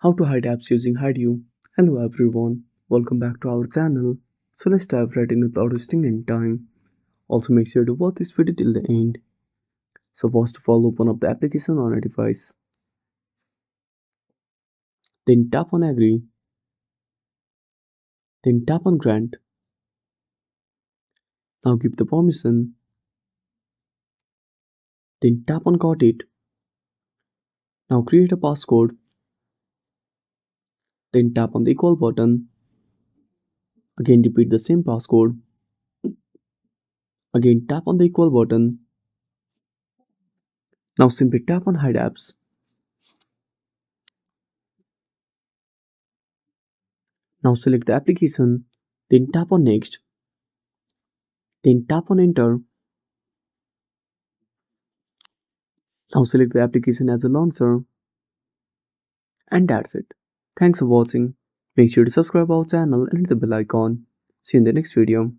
How to hide apps using Hide You. Hello everyone, welcome back to our channel. So let's dive right in without wasting any time. Also make sure to watch this video till the end. So first of all, open up the application on a device. Then tap on Agree. Then tap on Grant. Now give the permission. Then tap on Got It. Now create a passcode. Then tap on the equal button. Again repeat the same passcode. Again tap on the equal button. Now simply tap on Hide Apps. Now select the application. Then tap on Next. Then tap on Enter. Now select the application as a launcher. And that's it. Thanks for watching. Make sure to subscribe our channel and hit the bell icon. See you in the next video.